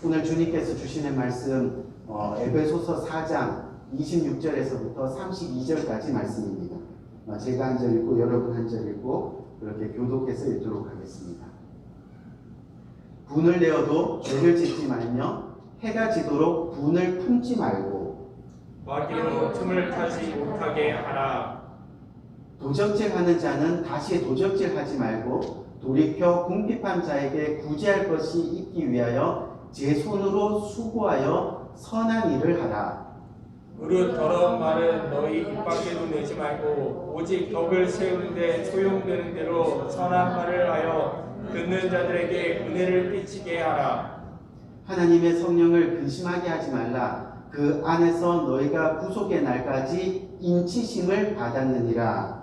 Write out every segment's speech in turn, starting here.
오늘 주님께서 주시는 말씀 에베소서 4장 26절에서부터 32절까지 말씀입니다. 제가 한 절 읽고 여러분 한 절 읽고 그렇게 교독해서 읽도록 하겠습니다. 분을 내어도 죄를 짓지 말며 해가 지도록 분을 품지 말고 마귀로 틈을 타지 못하게 하라. 도적질하는 자는 다시 도적질하지 말고 돌이켜 궁핍한 자에게 구제할 것이 있기 위하여 제 손으로 수고하여 선한 일을 하라. 무릇 더러운 말은 너희 입 밖에도 내지 말고 오직 덕을 세우는데 소용되는 대로 선한 말을 하여 듣는 자들에게 은혜를 끼치게 하라. 하나님의 성령을 근심하게 하지 말라. 그 안에서 너희가 구속의 날까지 인치심을 받았느니라.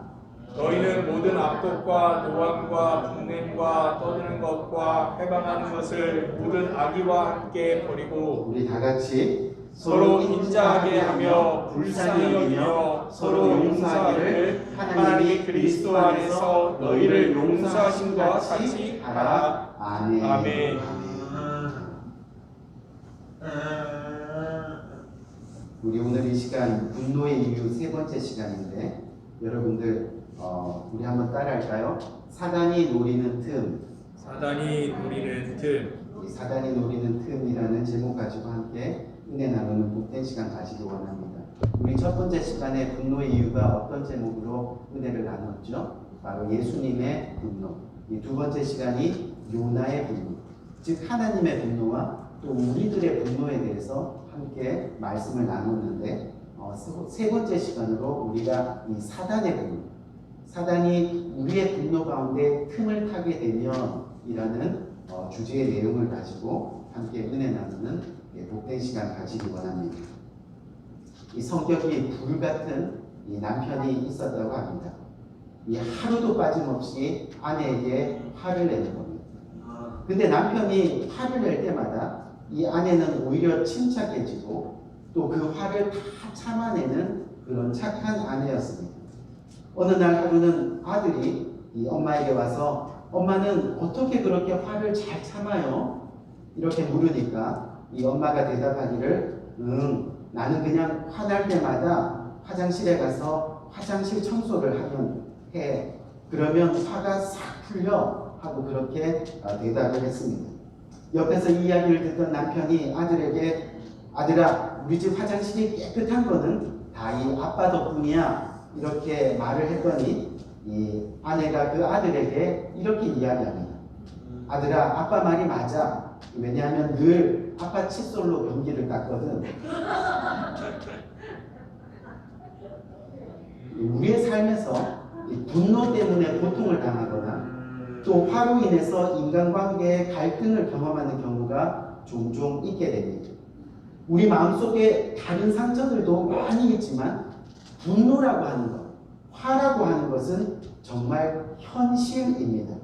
너희는 모든 악독과 노함과 분냄과 떠드는 것과 회방하는 것을 모든 악의와 함께 버리고 우리 다 같이 서로 인자하게 하며 불쌍히 여기며 서로 용서하기를 하나님이 그리스도 안에서 너희를 용서하신 것 같이 하라. 아멘. 아멘. 우리 오늘 이 시간 분노의 이유 세 번째 시간인데 여러분들 우리 한번 따라할까요? 사단이 노리는 틈. 사단이 노리는 틈. 이 사단이 노리는 틈이라는 제목 가지고 함께 은혜 나누는 복된 시간 가시기 원합니다. 우리 첫 번째 시간에 분노의 이유가 어떤 제목으로 은혜를 나눴죠? 바로 예수님의 분노. 이 두 번째 시간이 요나의 분노, 즉 하나님의 분노와 또 우리들의 분노에 대해서 함께 말씀을 나눴는데 세 번째 시간으로 우리가 이 사단의 분노, 사단이 우리의 분노 가운데 틈을 타게 되면 이라는 주제의 내용을 가지고 함께 은혜 나누는 복된 시간 가지기 원합니다. 이 성격이 불같은 이 남편이 있었다고 합니다. 이 하루도 빠짐없이 아내에게 화를 내는 겁니다. 근데 남편이 화를 낼 때마다 이 아내는 오히려 침착해지고 또 그 화를 다 참아내는 그런 착한 아내였습니다. 어느 날 하루는 아들이 이 엄마에게 와서 엄마는 어떻게 그렇게 화를 잘 참아요? 이렇게 물으니까 이 엄마가 대답하기를 나는 그냥 화날 때마다 화장실에 가서 화장실 청소를 하면 해. 그러면 화가 싹 풀려 하고 그렇게 대답을 했습니다. 옆에서 이 이야기를 듣던 남편이 아들에게 아들아 우리 집 화장실이 깨끗한 거는 다 이 아빠 덕분이야 이렇게 말을 했더니 이 아내가 그 아들에게 이렇게 이야기합니다. 아들아 아빠 말이 맞아. 왜냐하면 늘 아빠 칫솔로 변기를 닦거든. 우리의 삶에서 분노 때문에 고통을 당하거나 또 화로 인해서 인간관계의 갈등을 경험하는 경우가 종종 있게 됩니다. 우리 마음속에 다른 상처들도 많이 있지만 분노라고 하는 것, 화라고 하는 것은 정말 현실입니다.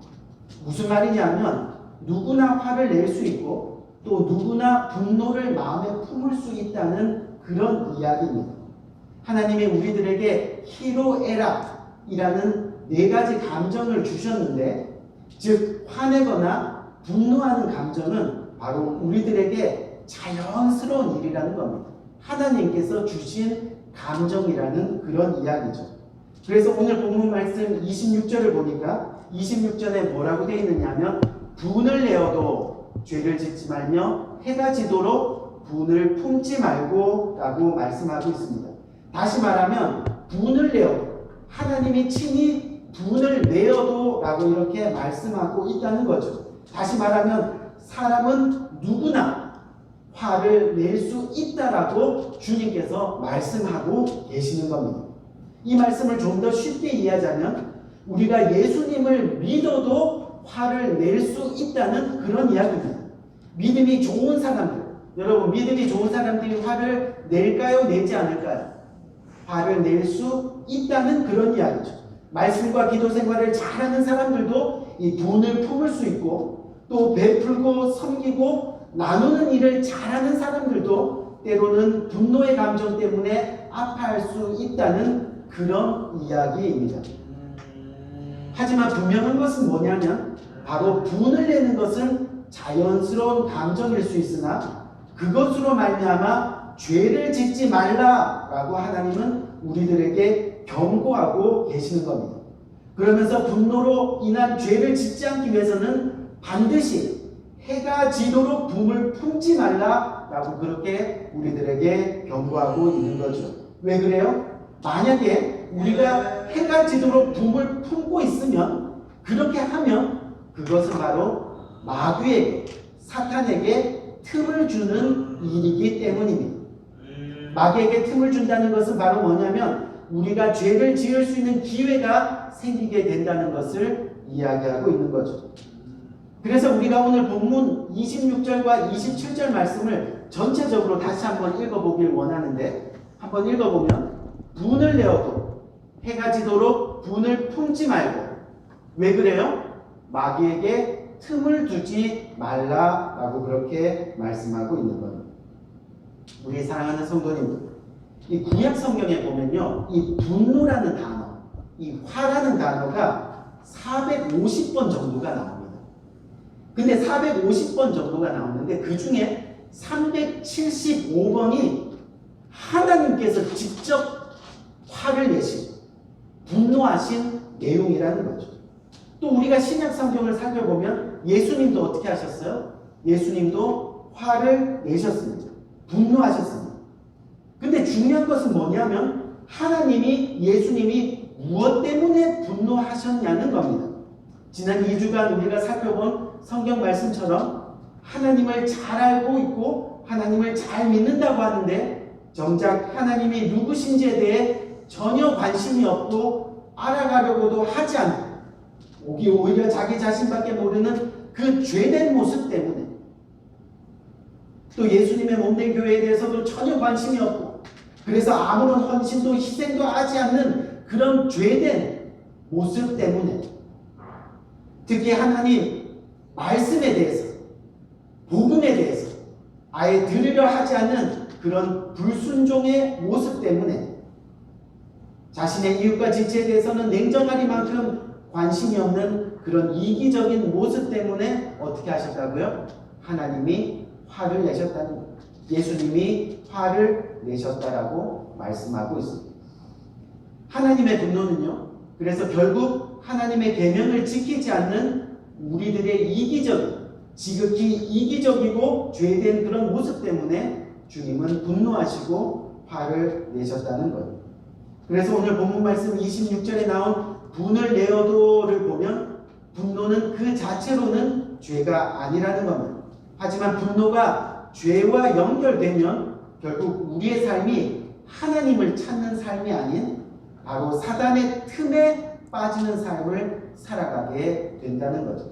무슨 말이냐면 누구나 화를 낼 수 있고 또 누구나 분노를 마음에 품을 수 있다는 그런 이야기입니다. 하나님이 우리들에게 히로에라 이라는 네 가지 감정을 주셨는데 즉 화내거나 분노하는 감정은 바로 우리들에게 자연스러운 일이라는 겁니다. 하나님께서 주신 감정이라는 그런 이야기죠. 그래서 오늘 본문 말씀 26절을 보니까 26절에 뭐라고 되어 있느냐면 분을 내어도 죄를 짓지 말며 해가 지도록 분을 품지 말고 라고 말씀하고 있습니다. 다시 말하면 분을 내어도 하나님이 친히 분을 내어도 라고 이렇게 말씀하고 있다는 거죠. 다시 말하면 사람은 누구나 화를 낼 수 있다라고 주님께서 말씀하고 계시는 겁니다. 이 말씀을 좀 더 쉽게 이해하자면 우리가 예수님을 믿어도 화를 낼 수 있다는 그런 이야기입니다. 믿음이 좋은 사람들, 여러분 믿음이 좋은 사람들이 화를 낼까요? 내지 않을까요? 화를 낼 수 있다는 그런 이야기죠. 말씀과 기도 생활을 잘하는 사람들도 이 분을 품을 수 있고 또 베풀고 섬기고 나누는 일을 잘하는 사람들도 때로는 분노의 감정 때문에 아파할 수 있다는 그런 이야기입니다. 하지만 분명한 것은 뭐냐면 바로 분을 내는 것은 자연스러운 감정일 수 있으나 그것으로 말미암아 죄를 짓지 말라라고 하나님은 우리들에게 경고하고 계시는 겁니다. 그러면서 분노로 인한 죄를 짓지 않기 위해서는 반드시 해가 지도록 붐을 품지 말라라고 그렇게 우리들에게 경고하고 있는 거죠. 왜 그래요? 만약에 우리가 해가 지도록 붐을 품고 있으면, 그렇게 하면 그것은 바로 마귀에게, 사탄에게 틈을 주는 일이기 때문입니다. 마귀에게 틈을 준다는 것은 바로 뭐냐면 우리가 죄를 지을 수 있는 기회가 생기게 된다는 것을 이야기하고 있는 거죠. 그래서 우리가 오늘 본문 26절과 27절 말씀을 전체적으로 다시 한번 읽어보길 원하는데, 한번 읽어보면 분을 내어도 해가 지도록 분을 품지 말고, 왜 그래요? 마귀에게 틈을 두지 말라라고 그렇게 말씀하고 있는 거예요. 우리 사랑하는 성도님들, 이 구약 성경에 보면요, 이 분노라는 단어, 이 화라는 단어가 450번 정도가 나옵니다. 근데 450번 정도가 나오는데 그 중에 375번이 하나님께서 직접 화를 내신, 분노하신 내용이라는 거죠. 또 우리가 신약 성경을 살펴보면 예수님도 어떻게 하셨어요? 예수님도 화를 내셨습니다. 분노하셨습니다. 근데 중요한 것은 뭐냐면 하나님이, 예수님이 무엇 때문에 분노하셨냐는 겁니다. 지난 2주간 우리가 살펴본 성경 말씀처럼 하나님을 잘 알고 있고 하나님을 잘 믿는다고 하는데 정작 하나님이 누구신지에 대해 전혀 관심이 없고 알아가려고도 하지 않고 오히려 자기 자신밖에 모르는 그 죄된 모습 때문에, 또 예수님의 몸된 교회에 대해서도 전혀 관심이 없고 그래서 아무런 헌신도 희생도 하지 않는 그런 죄된 모습 때문에, 특히 하나님 말씀에 대해서, 복음에 대해서 아예 들으려 하지 않는 그런 불순종의 모습 때문에, 자신의 이웃과 지체에 대해서는 냉정하리만큼 관심이 없는 그런 이기적인 모습 때문에 어떻게 하셨다고요? 하나님이 화를 내셨다는 거예요. 예수님이 화를 내셨다라고 말씀하고 있습니다. 하나님의 분노는요, 그래서 결국 하나님의 계명을 지키지 않는 우리들의 이기적인, 지극히 이기적이고 죄된 그런 모습 때문에 주님은 분노하시고 화를 내셨다는 거예요. 그래서 오늘 본문 말씀 26절에 나온 분을 내어도를 보면 분노는 그 자체로는 죄가 아니라는 겁니다. 하지만 분노가 죄와 연결되면 결국 우리의 삶이 하나님을 찾는 삶이 아닌 바로 사단의 틈에 빠지는 삶을 살아가게 된다는 거죠.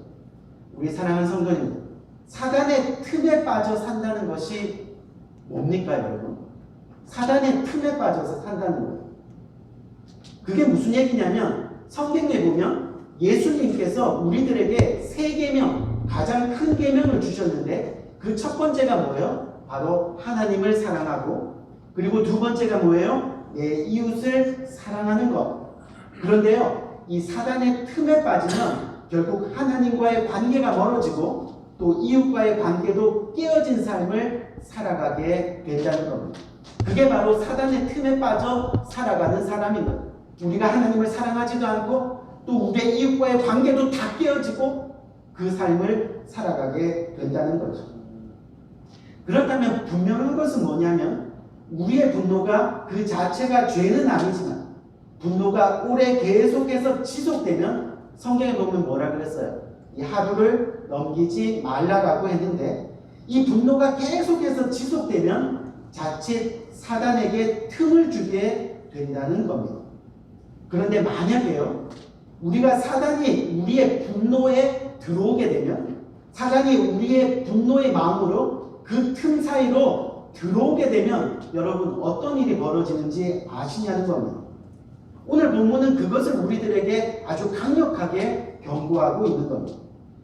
우리 사랑하는 성도님들, 사단의 틈에 빠져 산다는 것이 뭡니까 여러분? 사단의 틈에 빠져서 산다는 거예요. 그게 무슨 얘기냐면 성경에 보면 예수님께서 우리들에게 세 계명, 가장 큰 계명을 주셨는데 그 첫 번째가 뭐예요? 바로 하나님을 사랑하고, 그리고 두 번째가 뭐예요? 내 이웃을 사랑하는 것. 그런데요, 이 사단의 틈에 빠지면 결국 하나님과의 관계가 멀어지고 또 이웃과의 관계도 깨어진 삶을 살아가게 된다는 겁니다. 그게 바로 사단의 틈에 빠져 살아가는 사람입니다. 우리가 하나님을 사랑하지도 않고 또 우리의 이웃과의 관계도 다 깨어지고 그 삶을 살아가게 된다는 거죠. 그렇다면 분명한 것은 뭐냐면 우리의 분노가 그 자체가 죄는 아니지만 분노가 오래 계속해서 지속되면, 성경에 보면 뭐라 그랬어요? 이 하루를 넘기지 말라라고 했는데 이 분노가 계속해서 지속되면 자칫 사단에게 틈을 주게 된다는 겁니다. 그런데 만약에요, 우리가 사단이 우리의 분노에 들어오게 되면, 사단이 우리의 분노의 마음으로 그 틈 사이로 들어오게 되면 여러분 어떤 일이 벌어지는지 아시냐는 겁니다. 오늘 본문은 그것을 우리들에게 아주 강력하게 경고하고 있는 겁니다.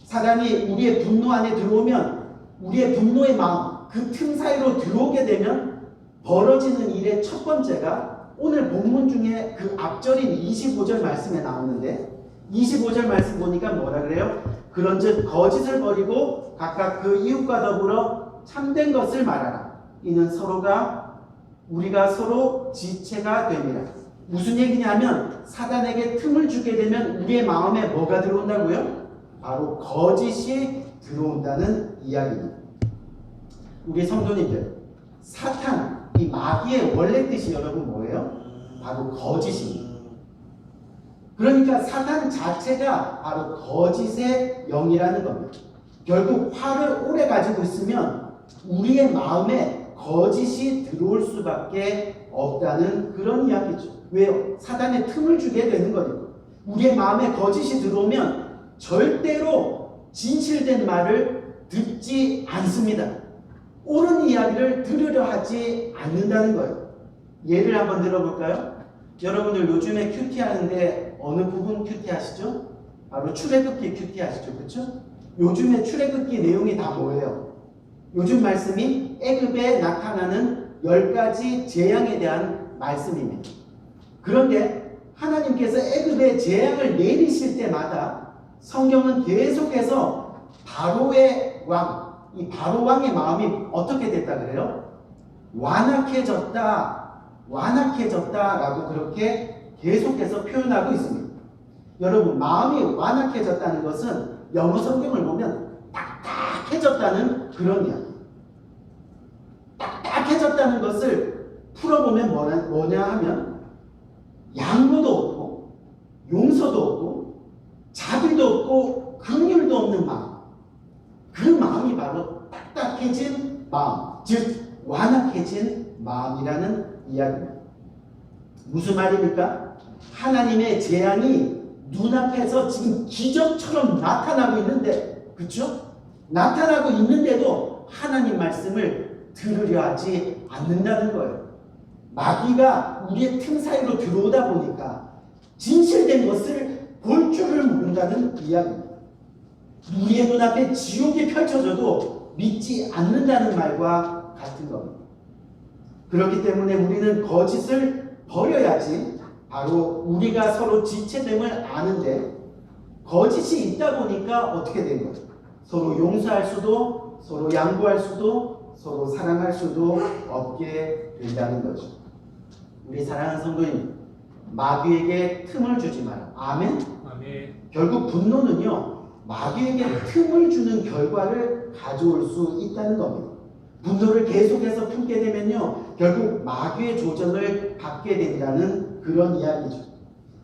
사단이 우리의 분노 안에 들어오면, 우리의 분노의 마음, 그 틈 사이로 들어오게 되면 벌어지는 일의 첫 번째가 오늘 본문 중에 그 앞절인 25절 말씀에 나오는데 25절 말씀 보니까 뭐라 그래요? 그런즉 거짓을 버리고 각각 그 이웃과 더불어 참된 것을 말하라. 이는 우리가 서로 지체가 됩니다. 무슨 얘기냐면 사단에게 틈을 주게 되면 우리의 마음에 뭐가 들어온다고요? 바로 거짓이 들어온다는 이야기입니다. 우리 성도님들, 사탄, 이 마귀의 원래 뜻이 여러분 뭐예요? 바로 거짓입니다. 그러니까 사탄 자체가 바로 거짓의 영이라는 겁니다. 결국 화를 오래 가지고 있으면 우리의 마음에 거짓이 들어올 수밖에 없다는 그런 이야기죠. 왜요? 사단의 틈을 주게 되는 거니까. 우리의 마음에 거짓이 들어오면 절대로 진실된 말을 듣지 않습니다. 옳은 이야기를 들으려 하지 않는다는 거예요. 예를 한번 들어볼까요? 여러분들 요즘에 큐티 하는데 어느 부분 큐티 하시죠? 바로 출애굽기 큐티 하시죠. 그렇죠? 요즘에 출애굽기 내용이 다 뭐예요? 요즘 말씀이 애굽에 나타나는 10가지 재앙에 대한 말씀입니다. 그런데 하나님께서 애굽에 재앙을 내리실 때마다 성경은 계속해서 바로의 왕, 이 바로 왕의 마음이 어떻게 됐다 그래요? 완악해졌다라고 그렇게 계속해서 표현하고 있습니다. 여러분, 마음이 완악해졌다는 것은 영어 성경을 보면 딱딱해졌다는 그런 이야기. 딱딱해졌다는 것을 풀어보면 뭐냐 하면 양보도 없고 용서도 없고 자비도 없고 긍휼도 없는 마음. 그 마음이 바로 딱딱해진 마음, 즉 완악해진 마음이라는 이야기입니다. 무슨 말입니까? 하나님의 재앙이 눈앞에서 지금 기적처럼 나타나고 있는데, 그렇죠? 나타나고 있는데도 하나님 말씀을 들으려 하지 않는다는 거예요. 마귀가 우리의 틈 사이로 들어오다 보니까 진실된 것을 볼 줄을 모른다는 이야기입니다. 우리의 눈앞에 지옥이 펼쳐져도 믿지 않는다는 말과 같은 겁니다. 그렇기 때문에 우리는 거짓을 버려야지 바로 우리가 서로 지체됨을 아는데, 거짓이 있다 보니까 어떻게 된 거죠? 서로 용서할 수도, 서로 양보할 수도, 서로 사랑할 수도 없게 된다는 거죠. 우리 사랑하는 성도님, 마귀에게 틈을 주지 마라. 아멘? 아멘. 결국 분노는요, 마귀에게 틈을 주는 결과를 가져올 수 있다는 겁니다. 분노를 계속해서 품게 되면요, 결국 마귀의 조정을 받게 된다는 그런 이야기죠.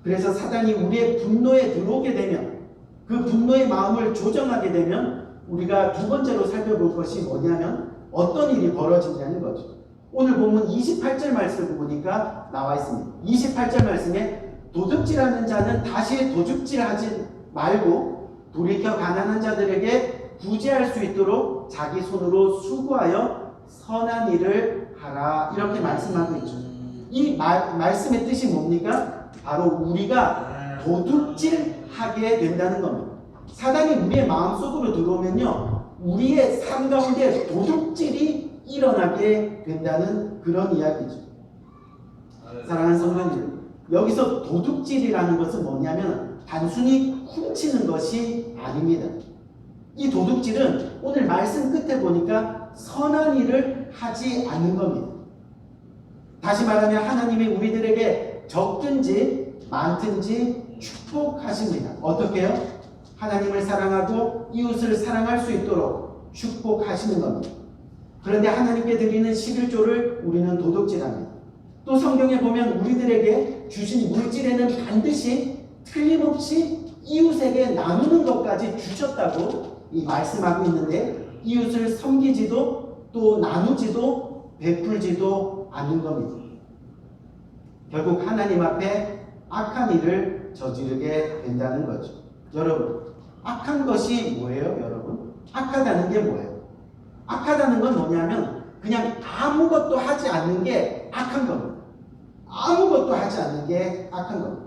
그래서 사단이 우리의 분노에 들어오게 되면, 그 분노의 마음을 조정하게 되면 우리가 두 번째로 살펴볼 것이 뭐냐면 어떤 일이 벌어지냐는 거죠. 오늘 본문 28절 말씀을 보니까 나와 있습니다. 28절 말씀에 도둑질하는 자는 다시 도둑질하지 말고 돌이켜 가난한 자들에게 구제할 수 있도록 자기 손으로 수고하여 선한 일을 하라, 이렇게 말씀하고 있죠. 이 말씀의 뜻이 뭡니까? 바로 우리가 도둑질하게 된다는 겁니다. 사단이 우리의 마음속으로 들어오면요, 우리의 삶 가운데 도둑질이 일어나게 된다는 그런 이야기죠. 사랑하는 성도님, 여기서 도둑질이라는 것은 뭐냐면 단순히 훔치는 것이 아닙니다. 이 도둑질은 오늘 말씀 끝에 보니까 선한 일을 하지 않는 겁니다. 다시 말하면 하나님이 우리들에게 적든지 많든지 축복하십니다. 어떻게 해요? 하나님을 사랑하고 이웃을 사랑할 수 있도록 축복하시는 겁니다. 그런데 하나님께 드리는 11조를 우리는 도둑질합니다. 또 성경에 보면 우리들에게 주신 물질에는 반드시 틀림없이 이웃에게 나누는 것까지 주셨다고 말씀하고 있는데, 이웃을 섬기지도 또 나누지도 베풀지도 않는 겁니다. 결국 하나님 앞에 악한 일을 저지르게 된다는 거죠. 여러분, 악한 것이 뭐예요? 여러분, 악하다는 게 뭐예요? 악하다는 건 뭐냐면 그냥 아무것도 하지 않는 게 악한 겁니다. 아무것도 하지 않는 게 악한 겁니다.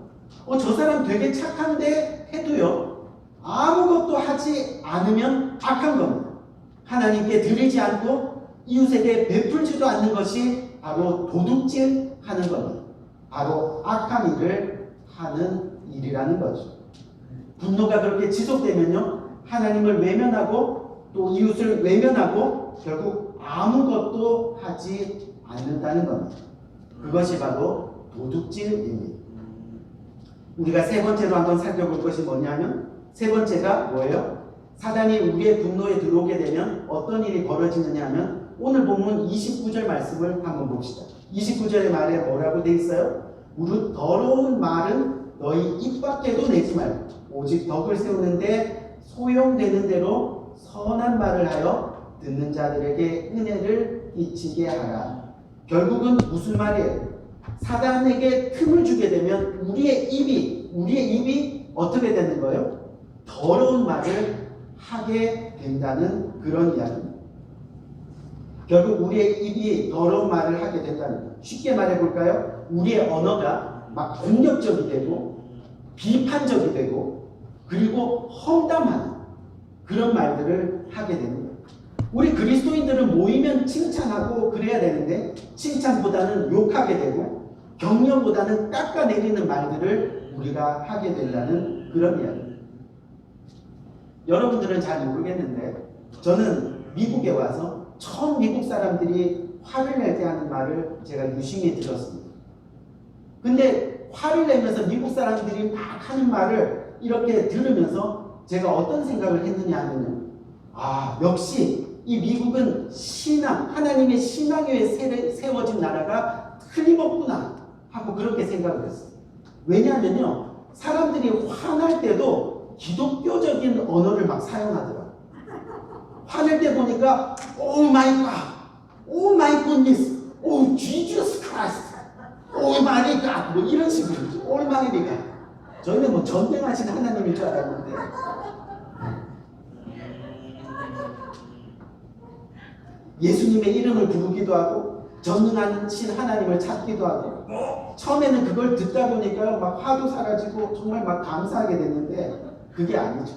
저 사람 되게 착한데 해도요, 아무것도 하지 않으면 악한 겁니다. 하나님께 드리지 않고 이웃에게 베풀지도 않는 것이 바로 도둑질 하는 겁니다. 바로 악한 일을 하는 일이라는 거죠. 분노가 그렇게 지속되면요, 하나님을 외면하고 또 이웃을 외면하고 결국 아무것도 하지 않는다는 겁니다. 그것이 바로 도둑질입니다. 우리가 세 번째로 한번 살펴볼 것이 뭐냐면 세 번째가 뭐예요? 사단이 우리의 분노에 들어오게 되면 어떤 일이 벌어지느냐 하면 오늘 본문 29절 말씀을 한번 봅시다. 29절의 말에 뭐라고 돼 있어요? 무릇 더러운 말은 너희 입 밖에도 내지 말고 오직 덕을 세우는데 소용되는 대로 선한 말을 하여 듣는 자들에게 은혜를 끼치게 하라. 결국은 무슨 말이에요? 사단에게 틈을 주게 되면 우리의 입이 어떻게 되는 거예요? 더러운 말을 하게 된다는 그런 이야기입니다. 결국 우리의 입이 더러운 말을 하게 된다는 거예요. 쉽게 말해볼까요? 우리의 언어가 막 공격적이 되고 비판적이 되고 그리고 험담하는 그런 말들을 하게 되는 거예요. 우리 그리스도인들은 모이면 칭찬하고 그래야 되는데 칭찬보다는 욕하게 되고 격려보다는 깎아내리는 말들을 우리가 하게 된다는 그런 이야기입니다. 여러분들은 잘 모르겠는데 저는 미국에 와서 처음 미국 사람들이 화를 낼 때 하는 말을 제가 유심히 들었습니다. 근데 화를 내면서 미국 사람들이 막 하는 말을 이렇게 들으면서 제가 어떤 생각을 했느냐 하면요. 아, 역시 이 미국은 신앙, 하나님의 신앙 위에 세워진 나라가 틀림없구나 하고 그렇게 생각을 했어요. 왜냐하면요. 사람들이 화날 때도 기독교적인 언어를 막 사용하더라고요. 화낼 때 보니까 오 마이 갓, 오 마이 굿니스, 오 지저스 크라이스트, 오 마이 갓 뭐 이런 식으로 오 마이 갓. 저희는 뭐 전쟁하신 하나님인 줄 알았는데 예수님의 이름을 부르기도 하고 전능하신 하나님을 찾기도 하고 처음에는 그걸 듣다 보니까 막 화도 사라지고 정말 막 감사하게 됐는데 그게 아니죠.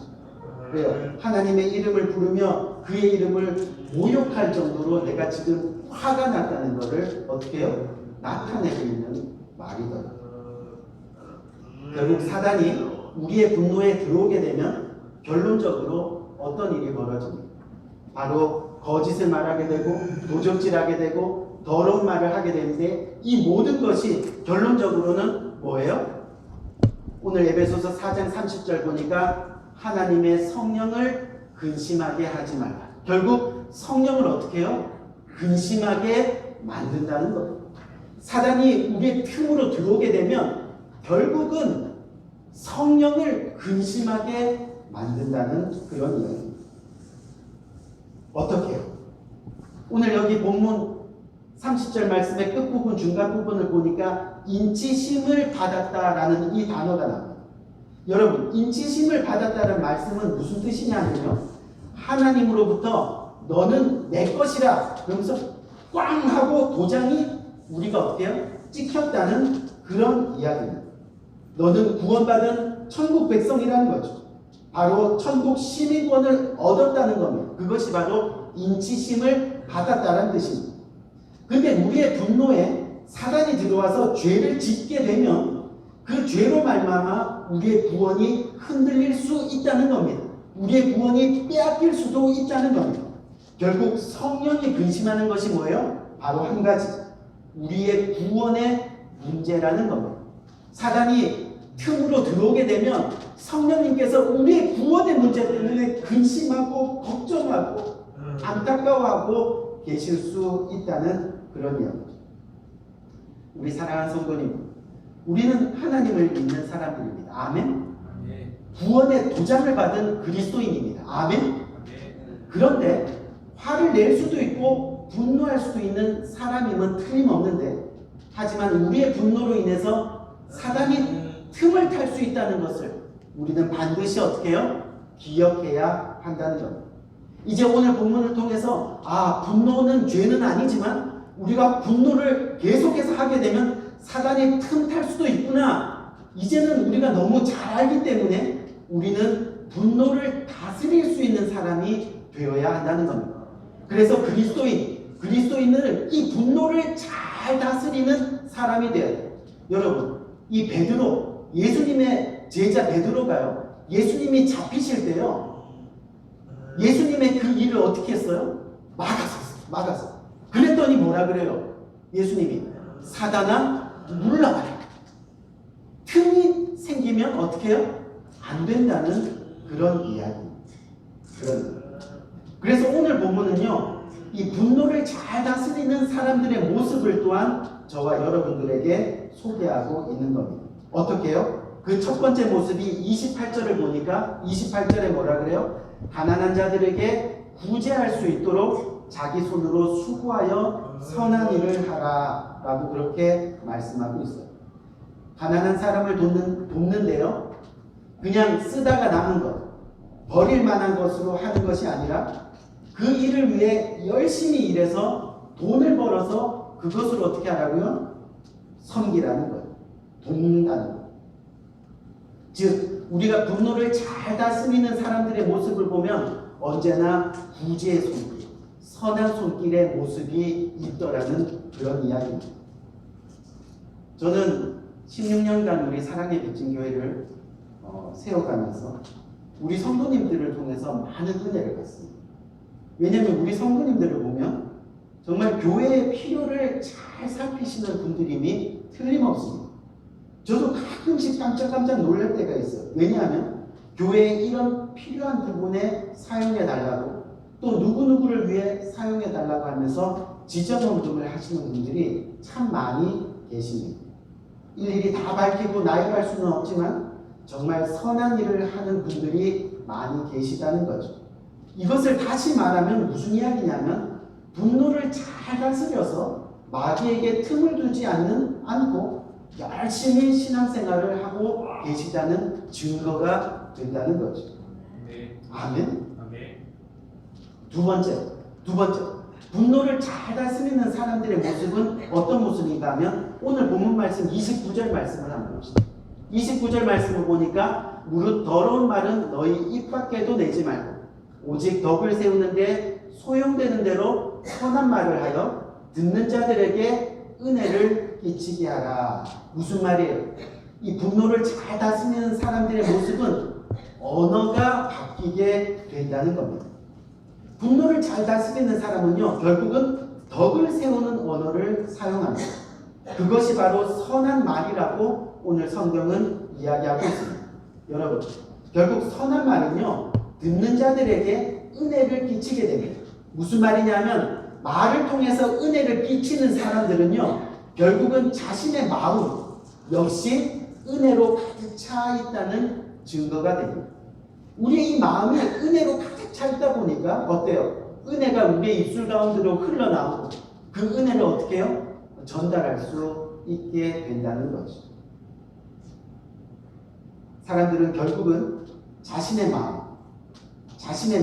왜요? 하나님의 이름을 부르며 그의 이름을 모욕할 정도로 내가 지금 화가 났다는 것을 어떻게 해요? 나타내고 있는 말이더라고요. 결국 사단이 우리의 분노에 들어오게 되면 결론적으로 어떤 일이 벌어집니까? 바로 거짓을 말하게 되고 도적질하게 되고 더러운 말을 하게 되는데 이 모든 것이 결론적으로는 뭐예요? 오늘 에베소서 4장 30절 보니까 하나님의 성령을 근심하게 하지 말라. 결국 성령을 어떻게 해요? 근심하게 만든다는 거예요. 사단이 우리의 틈으로 들어오게 되면 결국은 성령을 근심하게 만든다는 그런 이야기입니다. 어떻게 해요? 오늘 여기 본문 30절 말씀의 끝부분 중간 부분을 보니까 인치심을 받았다라는 이 단어가 나옵니다. 여러분 인치심을 받았다는 말씀은 무슨 뜻이냐면요. 하나님으로부터 너는 내 것이라 그러면서 꽝 하고 도장이 우리가 어떻게 해요? 찍혔다는 그런 이야기입니다. 너는 구원받은 천국 백성이라는 거죠. 바로 천국 시민권을 얻었다는 겁니다. 그것이 바로 인치심을 받았다는 뜻입니다. 근데 우리의 분노에 사단이 들어와서 죄를 짓게 되면 그 죄로 말미암아 우리의 구원이 흔들릴 수 있다는 겁니다. 우리의 구원이 빼앗길 수도 있다는 겁니다. 결국 성령이 근심하는 것이 뭐예요? 바로 한 가지. 우리의 구원의 문제라는 겁니다. 사단이 틈으로 들어오게 되면 성령님께서 우리의 구원의 문제 때문에 근심하고 걱정하고 안타까워하고 계실 수 있다는 그런 이야기입니다. 우리 사랑하는 성도님, 우리는 하나님을 믿는 사람들입니다. 아멘. 구원의 도장을 받은 그리스도인입니다. 아멘. 그런데 화를 낼 수도 있고 분노할 수도 있는 사람임은 틀림없는데 하지만 우리의 분노로 인해서 사단이 틈을 탈 수 있다는 것을 우리는 반드시 어떻게 해요? 기억해야 한다는 겁니다. 이제 오늘 본문을 통해서 분노는 죄는 아니지만 우리가 분노를 계속해서 하게 되면 사단이 틈 탈 수도 있구나. 이제는 우리가 너무 잘 알기 때문에 우리는 분노를 다스릴 수 있는 사람이 되어야 한다는 겁니다. 그래서 그리스도인은 이 분노를 잘 다스리는 사람이 되어야 돼요. 여러분, 이 베드로, 예수님의 제자 베드로가요. 예수님이 잡히실 때요. 예수님의 그 일을 어떻게 했어요? 막았어. 그랬더니 뭐라 그래요? 예수님이 사단아 물러가라. 틈이 생기면 어떻게 해요? 안 된다는 그런 이야기입니다. 그래서 오늘 본문은요, 이 분노를 잘 다스리는 사람들의 모습을 또한 저와 여러분들에게 소개하고 있는 겁니다. 어떻게 해요? 그 첫 번째 모습이 28절을 보니까 28절에 뭐라 그래요? 가난한 자들에게 구제할 수 있도록 자기 손으로 수고하여 선한 일을 하라 라고 그렇게 말씀하고 있어요. 가난한 사람을 돕는데요, 그냥 쓰다가 남은 것, 버릴 만한 것으로 하는 것이 아니라 그 일을 위해 열심히 일해서 돈을 벌어서 그것을 어떻게 하라고요? 섬기라는 거예요. 돕는다는 거예요. 즉 우리가 분노를 잘 다스리는 사람들의 모습을 보면 언제나 구제의 손길, 선한 손길의 모습이 있더라는 그런 이야기입니다. 저는 16년간 우리 사랑의 빚진교회를 세워가면서 우리 성도님들을 통해서 많은 은혜를 받습니다. 왜냐하면 우리 성도님들을 보면 정말 교회의 필요를 잘 살피시는 분들임이 틀림없습니다. 저도 가끔씩 깜짝 놀랄 때가 있어요. 왜냐하면 교회에 이런 필요한 부분에 사용해달라고, 또 누구누구를 위해 사용해달라고 하면서 지정헌금을 하시는 분들이 참 많이 계십니다. 일일이 다 밝히고 나열할 수는 없지만 정말 선한 일을 하는 분들이 많이 계시다는 거죠. 이것을 다시 말하면 무슨 이야기냐면 분노를 잘 다스려서 마귀에게 틈을 두지 않고 열심히 신앙생활을 하고 계시다는 증거가 된다는 거죠. 아멘. 두 번째, 분노를 잘 다스리는 사람들의 모습은 어떤 모습인가 하면 오늘 본문 말씀 29절 말씀을 한번 봅시다. 29절 말씀을 보니까 무릇 더러운 말은 너희 입 밖에도 내지 말고 오직 덕을 세우는데 소용되는 대로 선한 말을 하여 듣는 자들에게 은혜를 끼치게 하라. 무슨 말이에요? 이 분노를 잘 다스리는 사람들의 모습은 언어가 바뀌게 된다는 겁니다. 분노를 잘 다스리는 사람은요, 결국은 덕을 세우는 언어를 사용합니다. 그것이 바로 선한 말이라고 오늘 성경은 이야기하고 있습니다. 여러분, 결국 선한 말은요, 듣는 자들에게 은혜를 끼치게 됩니다. 무슨 말이냐면 말을 통해서 은혜를 끼치는 사람들은요, 결국은 자신의 마음 역시 은혜로 가득 차 있다는 증거가 됩니다. 우리의 이 마음이 은혜로 가득 차 있다 보니까 어때요? 은혜가 우리의 입술 가운데로 흘러나오고 그 은혜를 어떻게 해요? 전달할 수 있게 된다는 거죠. 사람들은 결국은 자신의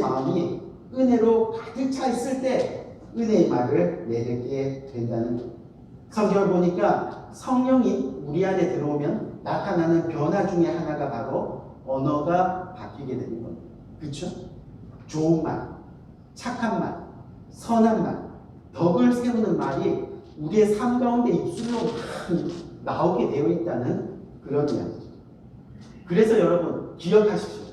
마음이 은혜로 가득 차 있을 때 은혜의 말을 내뱉게 된다는 거예요. 성경을 보니까 성령이 우리 안에 들어오면 나타나는 변화 중에 하나가 바로 언어가 바뀌게 되는 겁니다. 그렇죠? 좋은 말, 착한 말, 선한 말, 덕을 세우는 말이 우리의 삶 가운데 입술로 나오게 되어 있다는 그런 이야기죠. 그래서 여러분 기억하십시오.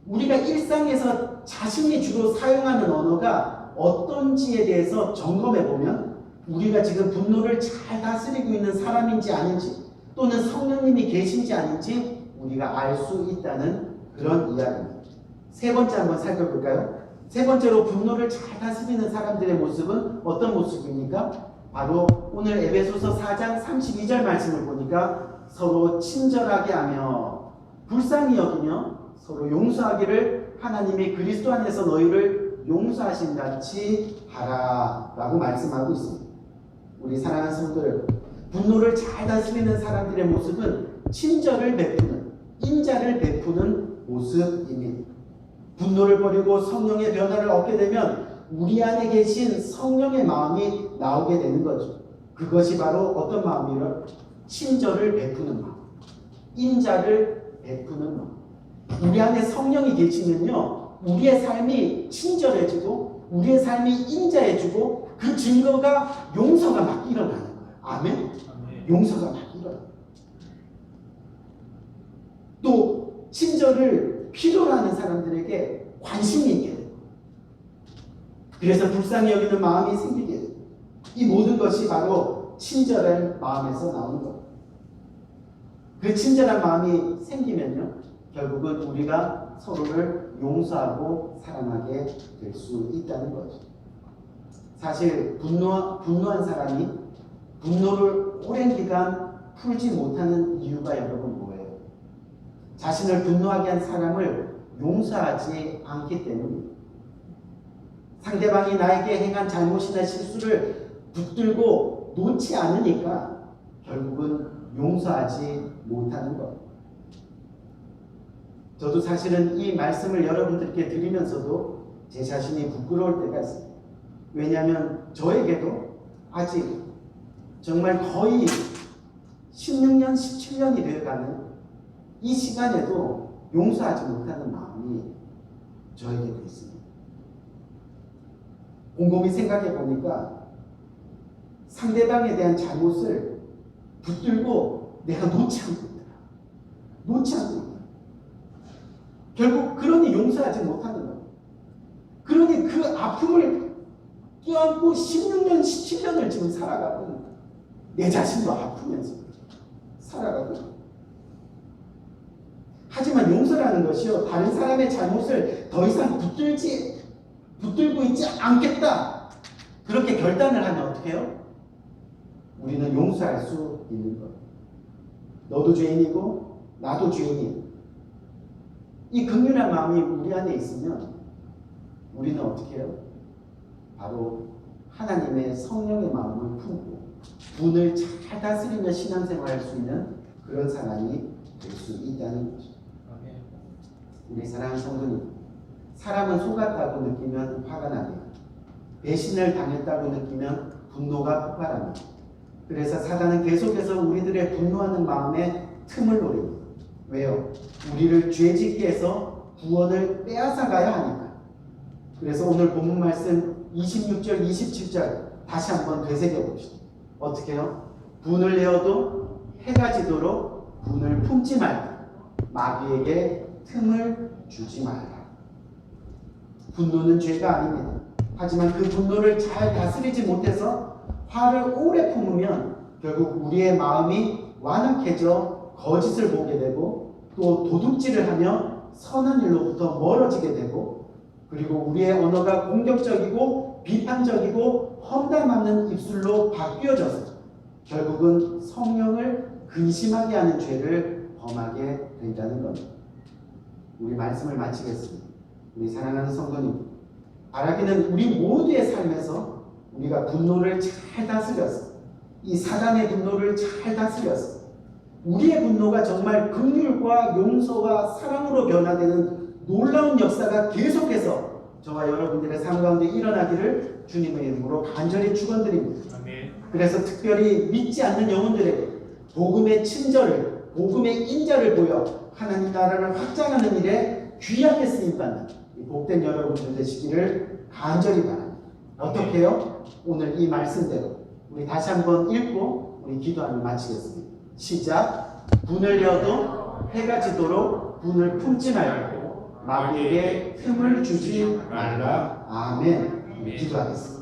우리가 일상에서 자신이 주로 사용하는 언어가 어떤지에 대해서 점검해 보면 우리가 지금 분노를 잘 다스리고 있는 사람인지 아닌지, 또는 성령님이 계신지 아닌지 우리가 알 수 있다는 그런 이야기입니다. 세 번째 한번 살펴볼까요? 세 번째로 분노를 잘 다스리는 사람들의 모습은 어떤 모습입니까? 바로 오늘 에베소서 4장 32절 말씀을 보니까 서로 친절하게 하며 불쌍히 여기며 서로 용서하기를 하나님이 그리스도 안에서 너희를 용서하신 같이 하라 라고 말씀하고 있습니다. 우리 사랑하는 성도들, 분노를 잘 다스리는 사람들의 모습은 친절을 베푸는, 인자를 베푸는 모습입니다. 분노를 버리고 성령의 변화를 얻게 되면 우리 안에 계신 성령의 마음이 나오게 되는 거죠. 그것이 바로 어떤 마음이요? 친절을 베푸는 마음, 인자를 베푸는 마음. 우리 안에 성령이 계시면요, 우리의 삶이 친절해지고 우리의 삶이 인자해지고 그 증거가 용서가 막 일어나는 거예요. 아멘? 용서가 막 일어나요. 또 친절을 필요로 하는 사람들에게 관심이 있게 돼요. 그래서 불쌍히 여기는 마음이 생기게 돼요. 이 모든 것이 바로 친절한 마음에서 나오는 거예요. 그 친절한 마음이 생기면요, 결국은 우리가 서로를 용서하고 사랑하게 될 수 있다는 거죠. 사실 분노한 사람이 분노를 오랜 기간 풀지 못하는 이유가 여러분 뭐예요? 자신을 분노하게 한 사람을 용서하지 않기 때문입니다. 상대방이 나에게 행한 잘못이나 실수를 붙들고 놓지 않으니까 결국은 용서하지 못하는 것. 저도 사실은 이 말씀을 여러분들께 드리면서도 제 자신이 부끄러울 때가 있습니다. 왜냐하면 저에게도 아직 정말 거의 16년, 17년이 되어가는 이 시간에도 용서하지 못하는 마음이 저에게도 있습니다. 곰곰이 생각해 보니까 상대방에 대한 잘못을 붙들고 내가 놓지 않고 있다. 놓지 않고 있다. 결국 그러니 용서하지 못하는 거예요. 그러니 그 아픔을 껴안고 16년, 17년을 지금 살아가고 있는 거예요. 내 자신도 아프면서 살아가고 있는 거예요. 하지만 용서라는 것이요, 다른 사람의 잘못을 더 이상 붙들고 있지 않겠다. 그렇게 결단을 하면 어떻게 해요? 우리는 용서할 수 있는 거예요. 너도 죄인이고 나도 죄인이고. 이 긍휼한 마음이 우리 안에 있으면 우리는 어떻게 해요? 바로 하나님의 성령의 마음을 품고 분을 잘 다스리며 신앙생활 할 수 있는 그런 사람이 될 수 있다는 거죠. 우리 사랑하는 성도님, 사람은 속았다고 느끼면 화가 납니다. 배신을 당했다고 느끼면 분노가 폭발합니다. 그래서 사단은 계속해서 우리들의 분노하는 마음에 틈을 노립니다. 왜요? 우리를 죄짓게 해서 구원을 빼앗아가야 하니까. 그래서 오늘 본문 말씀 26절, 27절 다시 한번 되새겨 봅시다. 어떻게 해요? 분을 내어도 해가 지도록 분을 품지 말라. 마귀에게 틈을 주지 말라. 분노는 죄가 아닙니다. 하지만 그 분노를 잘 다스리지 못해서 화를 오래 품으면 결국 우리의 마음이 완악해져 거짓을 보게 되고 또 도둑질을 하며 선한 일로부터 멀어지게 되고 그리고 우리의 언어가 공격적이고 비판적이고 험담하는 입술로 바뀌어져서 결국은 성령을 근심하게 하는 죄를 범하게 된다는 겁니다. 우리 말씀을 마치겠습니다. 우리 사랑하는 성도님, 바라기는 우리 모두의 삶에서 우리가 분노를 잘 다스려서 이 사단의 분노를 잘 다스려서 우리의 분노가 정말 긍휼과 용서와 사랑으로 변화되는 놀라운 역사가 계속해서 저와 여러분들의 삶 가운데 일어나기를 주님의 이름으로 간절히 축원드립니다. 그래서 특별히 믿지 않는 영혼들에게 복음의 친절을, 복음의 인자를 보여 하나님 나라를 확장하는 일에 귀하게 쓰임받는 복된 여러분들 되시기를 간절히 바랍니다. 어떻게 해요? 오늘 이 말씀대로 우리 다시 한번 읽고 우리 기도하며 마치겠습니다. 시작. 분을 여도 해가 지도록 분을 품지 말고 마귀에게 틈을 주지 말라. 아멘. 기도하겠습니다.